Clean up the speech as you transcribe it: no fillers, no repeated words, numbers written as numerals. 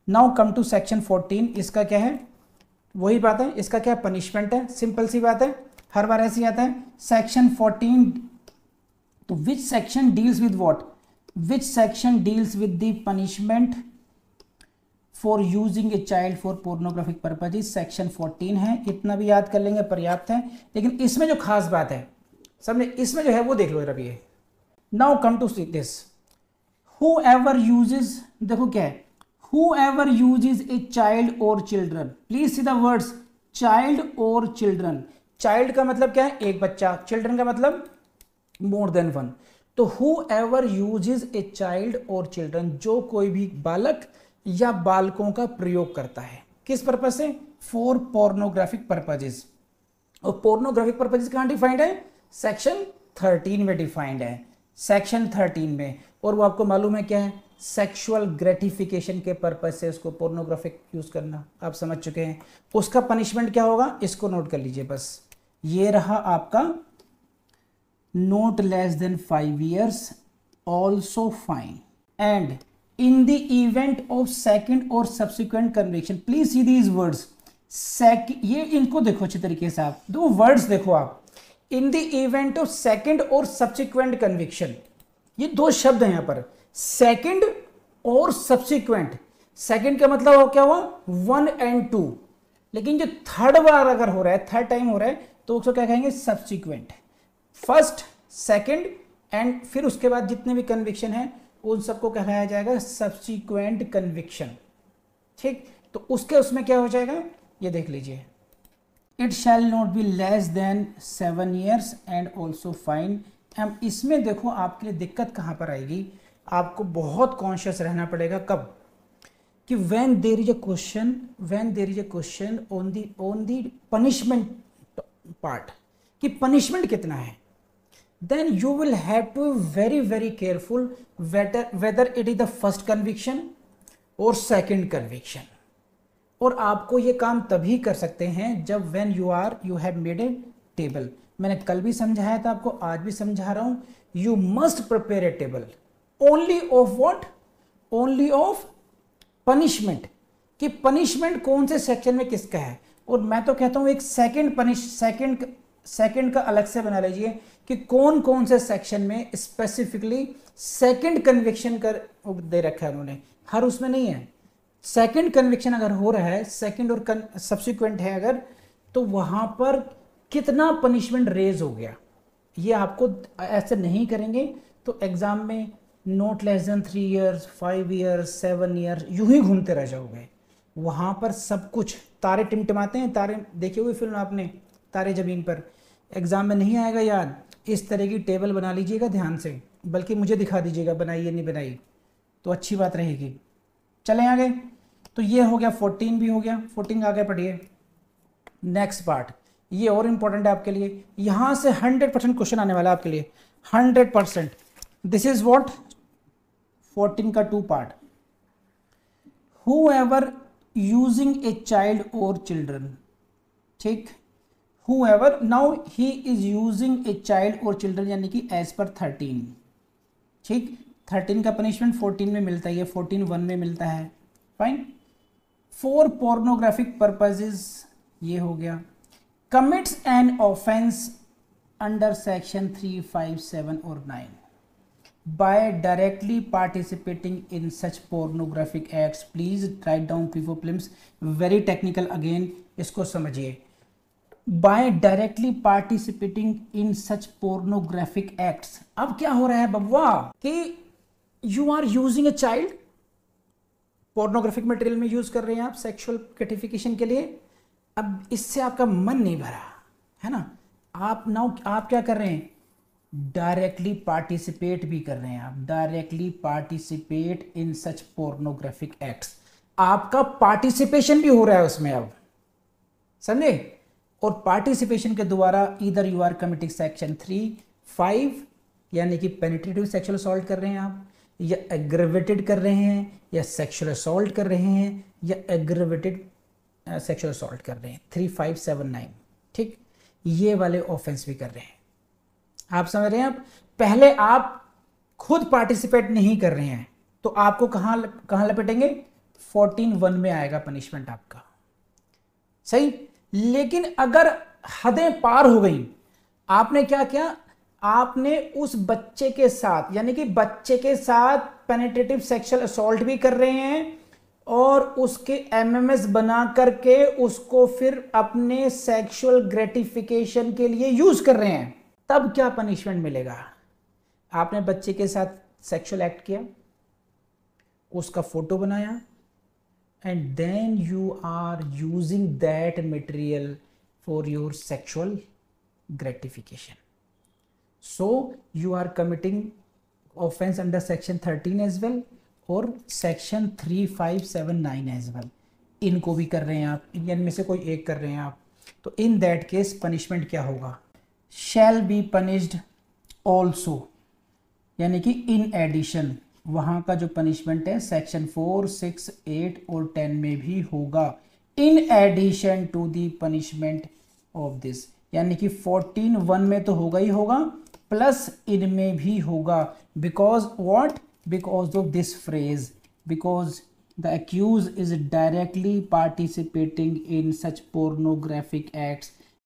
Now come to section 14, इसका क्या है, वही बात है, इसका क्या पनिशमेंट है, सिंपल सी बात है, हर बार ऐसे ही आता है। सेक्शन 14, तो which section deals with what, which section deals with the punishment for using a child for pornographic purposes, section 14 है, इतना भी याद कर लेंगे पर्याप्त है। लेकिन इसमें जो खास बात है सबने, इसमें जो है वो देख लो जरा ये। Now come to this, whoever uses, देखो क्या है, whoever uses a child और children, please see the words child और चिल्ड्रन। चाइल्ड का मतलब क्या है, एक बच्चा, चिल्ड्रन का मतलब मोर देन वन। तो whoever uses a child और चिल्ड्रन, जो कोई भी बालक या बालकों का प्रयोग करता है, किस पर्पज से, फॉर पोर्नोग्राफिक पर्पजेज। और पोर्नोग्राफिक पर्पजेज कहां डिफाइंड है, सेक्शन 13 में डिफाइंड है, सेक्शन 13 में। और वो आपको मालूम है क्या है, सेक्सुअल ग्रेटिफिकेशन के पर्पज से उसको पोर्नोग्राफिक यूज करना, आप समझ चुके हैं। उसका पनिशमेंट क्या होगा, इसको नोट कर लीजिए बस, ये रहा आपका, note less than 5 years, also fine, and in the event of second or subsequent conviction, please see these words, ये इनको देखो अच्छे तरीके से, आप दो वर्ड्स देखो आप, in the event of second or subsequent conviction, ये दो शब्द हैं यहाँ पर, second और subsequent। second का मतलब क्या हुआ, 1 and 2, लेकिन जो थर्ड बार अगर हो रहा है, थर्ड टाइम हो रहा है, तो उसको क्या कहेंगे, subsequent। फर्स्ट, सेकेंड एंड फिर उसके बाद जितने भी कन्विक्शन है उन सबको कहलाया जाएगा सब्सिक्वेंट कन्विक्शन, ठीक। तो उसके उसमें क्या हो जाएगा, ये देख लीजिए, it shall not be less than 7 years and also fine. हम इसमें देखो आपके लिए दिक्कत कहाँ पर आएगी, आपको बहुत कॉन्शियस रहना पड़ेगा, कब कि when there is a question on the punishment part, कि पनिशमेंट कितना है, then you will have to be very careful whether it is the first conviction or second conviction। और आपको ये काम तभी कर सकते हैं जब when you have made a table। मैंने कल भी समझाया था आपको, आज भी समझा रहा हूं, you must prepare a table only of what, only of punishment, कि punishment कौन से सेक्शन में किसका है। और मैं तो कहता हूं एक सेकंड का अलग से बना लीजिए कि कौन कौन से सेक्शन में स्पेसिफिकली सेकंड कन्विक्शन कर दे रखा है उन्होंने, हर उसमें नहीं है। सेकंड कन्विक्शन अगर हो रहा है, सेकंड और सब्सिक्वेंट है अगर, तो वहां पर कितना पनिशमेंट रेज हो गया, ये आपको ऐसे नहीं करेंगे तो एग्जाम में note less than 3 years, 5 years, 7 years यूं ही घूमते रह जाओगे। वहां पर सब कुछ, तारे टिमटिमाते हैं, तारे देखे हुए फिल्म आपने, तारे जमीन पर, एग्जाम में नहीं आएगा याद, इस तरह की टेबल बना लीजिएगा ध्यान से, बल्कि मुझे दिखा दीजिएगा बनाई या नहीं बनाई, तो अच्छी बात रहेगी। चलें आगे, तो ये हो गया, 14 भी हो गया, 14 आगे पढ़िए। नेक्स्ट पार्ट, ये और इंपॉर्टेंट है आपके लिए, यहां से 100% क्वेश्चन आने वाला है आपके लिए, 100%। दिस इज व्हाट, 14 का 2 part, whoever using a child और चिल्ड्रन, ठीक, whoever, now he is using a child or children, यानी कि as per 13, ठीक। 13 का पनिशमेंट 14 में मिलता है, ये 14(1) में मिलता है, फाइन। फॉर पोर्नोग्राफिक पर्पजेज, ये हो गया, commits an offence under section 3, 5, 7 और 9 by directly participating in such pornographic acts. Please write down पीफो प्लिम्स, वेरी टेक्निकल अगेन, इसको समझिए। By directly participating in such pornographic acts, अब क्या हो रहा है बब्बा कि you are using a child, pornographic material में यूज कर रहे हैं आप सेक्सुअल ग्रेटिफिकेशन के लिए। अब इससे आपका मन नहीं भरा है ना, आप क्या कर रहे हैं, डायरेक्टली पार्टिसिपेट भी कर रहे हैं, आप directly participate in such pornographic acts, आपका पार्टिसिपेशन भी हो रहा है उसमें, अब समझे। और पार्टिसिपेशन के द्वारा इधर यू आर कमिटिंग सेक्शन 3, 5 यानी कि पेनिट्रेटिव सेक्सुअल असॉल्ट कर रहे हैं आप, या एग्रेवेटेड कर रहे हैं, या सेक्सुअल असॉल्ट कर रहे हैं, या एग्रेवेटेड सेक्सुअल असॉल्ट कर रहे हैं, 3, 5, 7, 9, ठीक, ये वाले ऑफेंस भी कर रहे हैं। आप समझ रहे हैं, आप पहले आप खुद पार्टिसिपेट नहीं कर रहे हैं तो आपको कहां लपेटेंगे, 14(1) में आएगा पनिशमेंट आपका, सही। लेकिन अगर हदें पार हो गई, आपने क्या किया, आपने उस बच्चे के साथ, यानी कि बच्चे के साथ पेनिट्रेटिव सेक्सुअल असॉल्ट भी कर रहे हैं और उसके एमएमएस बना करके उसको फिर अपने सेक्सुअल ग्रेटिफिकेशन के लिए यूज कर रहे हैं, तब क्या पनिशमेंट मिलेगा? आपने बच्चे के साथ सेक्सुअल एक्ट किया, उसका फोटो बनाया, and then you are using that material for your sexual gratification, so you are committing offense under section 13 as well और section 3579 as well। इनको भी कर रहे हैं आप, इनमें से कोई एक कर रहे हैं आप, तो in that case punishment क्या होगा? shall be punished also, यानी कि in addition, वहां का जो पनिशमेंट है सेक्शन 4, 6, 8 और 10 में भी होगा, in addition to the punishment of this, यानी कि 14(1) में तो होगा ही होगा, प्लस इनमें भी होगा। Because what? Because of this phrase, because the accused is directly participating in such pornographic acts